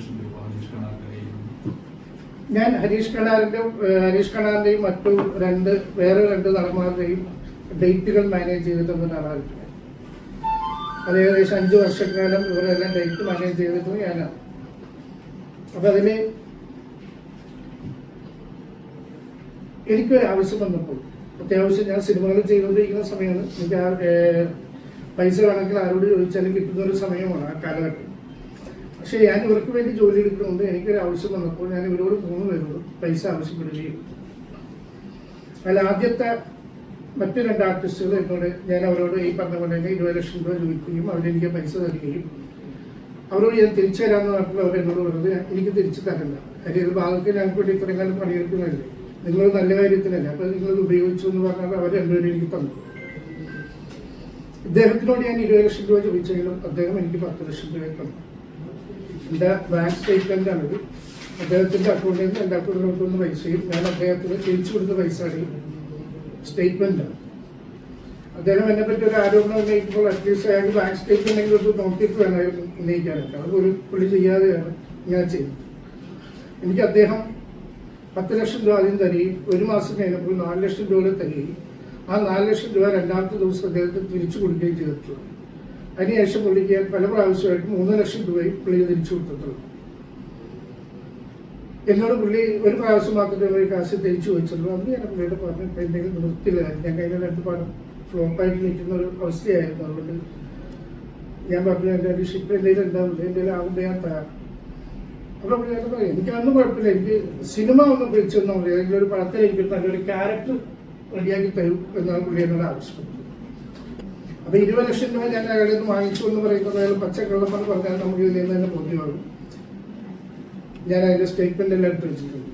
ലക്ഷം രൂപ ഹരീഷ് കണാറിന്റെ കയ്യിൽ നിന്ന്? ഞാൻ ഹരീഷ് കണാറിന്റെയും മറ്റു വേറെ രണ്ട് നടന്മാരുടെയും ഡേറ്റുകൾ മാനേജ് ചെയ്തിട്ടുള്ള ഒരാളാണ്. അത് ഏകദേശം 5 വർഷക്കാലം ഇവരെല്ലാം ഡേറ്റ് മാനേജ് ചെയ്തിട്ടും ഞാനാണ്. അപ്പൊ അതിന് എനിക്കൊരു ആവശ്യം വന്നപ്പോൾ, അത്യാവശ്യം ഞാൻ സിനിമകൾ ചെയ്തുകൊണ്ടിരിക്കുന്ന സമയമാണ്. എനിക്ക് പൈസ കണക്കിൽ ആരോട് ചോദിച്ചാലും കിട്ടുന്ന ഒരു സമയമാണ് ആ കാലഘട്ടം. പക്ഷെ ഞാൻ ഇവർക്ക് വേണ്ടി ജോലി എടുക്കുന്നതുകൊണ്ട് എനിക്കൊരു ആവശ്യം വന്നപ്പോൾ ഞാൻ ഇവരോട് 3 പേരോട് പൈസ ആവശ്യപ്പെടുകയും, അതിൽ ആദ്യത്തെ മറ്റു 2 ആർട്ടിസ്റ്റുകൾ എന്നോട് ഞാൻ അവരോട് ഈ പറഞ്ഞ പോലെ തന്നെ 20 ലക്ഷം രൂപ ചോദിക്കുകയും അവരെനിക്ക് പൈസ തരികയും, അവരോട് ഞാൻ തിരിച്ചു തരാമെന്ന് പറഞ്ഞപ്പോൾ അവർ എന്നോട് പറഞ്ഞത് എനിക്ക് തിരിച്ചു തരണ്ട, കാര്യം ഇത് ഭാഗത്ത് ഞങ്ങൾക്ക് വേണ്ടി ഇത്രയും കാലം പണിയെടുക്കുന്നതല്ലേ, നിങ്ങൾ നല്ല കാര്യത്തിനല്ല, അപ്പൊ നിങ്ങളത് ഉപയോഗിച്ചു എന്ന് പറഞ്ഞാൽ അവർ രണ്ടുപേരും എനിക്ക് തന്നു. ഇദ്ദേഹത്തിനോട് ഞാൻ 20 ലക്ഷം രൂപ ചോദിച്ചെങ്കിലും അദ്ദേഹം എനിക്ക് 10 ലക്ഷം രൂപ തന്നു. എൻ്റെ ബാങ്ക് സ്റ്റേറ്റ്മെന്റ് ആണിത്. അദ്ദേഹത്തിന്റെ അക്കൗണ്ടിൽ നിന്ന് എൻ്റെ അക്കൗണ്ടിലോട്ട് വന്ന പൈസയും ഞാൻ അദ്ദേഹത്തിന് തിരിച്ചു കൊടുത്ത പൈസയുടെയും സ്റ്റേറ്റ്മെന്റാണ്. അദ്ദേഹം എന്നെ പറ്റി ഒരു ആരോപണം ഉന്നയിക്കുമ്പോൾ അറ്റ്ലീസ്റ്റ് അയാൾക്ക് ബാങ്ക് സ്റ്റേറ്റ്മെന്റ് ഒരു നോട്ടീസ് വേണമായിരുന്നു ഉന്നയിക്കാനൊക്കെ. അത് ഒരു പുള്ളി ചെയ്യാതെയാണ് ഞാൻ ചെയ്യുന്നത്. എനിക്ക് അദ്ദേഹം 10 ലക്ഷം രൂപ ആദ്യം തരികയും 1 മാസം കഴിഞ്ഞപ്പോൾ 4 ലക്ഷം രൂപ തരികയും ആ 4 ലക്ഷം രൂപ 2ാമത്തെ ദിവസം അദ്ദേഹത്തിന് തിരിച്ചു കൊടുക്കുകയും ചെയ്തിട്ടുള്ളൂ. അതിനുശേഷം പുള്ളിക്ക് ഞാൻ പല പ്രാവശ്യമായിട്ട് 3 ലക്ഷം രൂപയും പുള്ളി തിരിച്ചു കൊടുത്തിട്ടുള്ളൂ. എന്നോട് പുള്ളി ഒരു പ്രാവശ്യം മാത്രമേ കാശ് തിരിച്ചു ചോദിച്ചുള്ളൂ. അന്ന് ഞാൻ പുള്ളിയോട് പറഞ്ഞു, ഇപ്പം എന്തെങ്കിലും നിർത്തില്ല, ഞാൻ കഴിഞ്ഞ 2 പാടം ഫ്ലോപ്പായിട്ട് നിൽക്കുന്ന ഒരു അവസ്ഥയായിരുന്നു. അതുകൊണ്ട് ഞാൻ പറഞ്ഞു എൻ്റെ ഒരു ഷിപ്പ് എന്തെങ്കിലും ഉണ്ടാവില്ല, എന്തെങ്കിലും ആകുമ്പോൾ ഞാൻ തരാം. അപ്പോൾ പുള്ളിയോട് പറയും എനിക്കതൊന്നും കുഴപ്പമില്ല, എനിക്ക് സിനിമ ഒന്നും പിടിച്ചൊന്നും പറയാം, ഏതെങ്കിലും ഒരു പടത്തിൽ എനിക്ക് നല്ലൊരു ക്യാരക്ടർ റെഡിയാക്കി തരും എന്നാണ് പുള്ളി എന്നോട് ആവശ്യപ്പെട്ടത്. അപ്പൊ 20 ലക്ഷം രൂപ ഞാൻ അയാളിൽ നിന്ന് വാങ്ങിച്ചു എന്ന് പറയുന്നത് അയാൾ പച്ചക്കള്ളമെന്ന് പറഞ്ഞാൽ നമുക്ക് ഇതിൽ നിന്ന് തന്നെ ബോധ്യമാകും. ഞാൻ അതിന്റെ സ്റ്റേറ്റ്മെന്റ് എല്ലാം എടുത്ത് വെച്ചിട്ടുണ്ട്.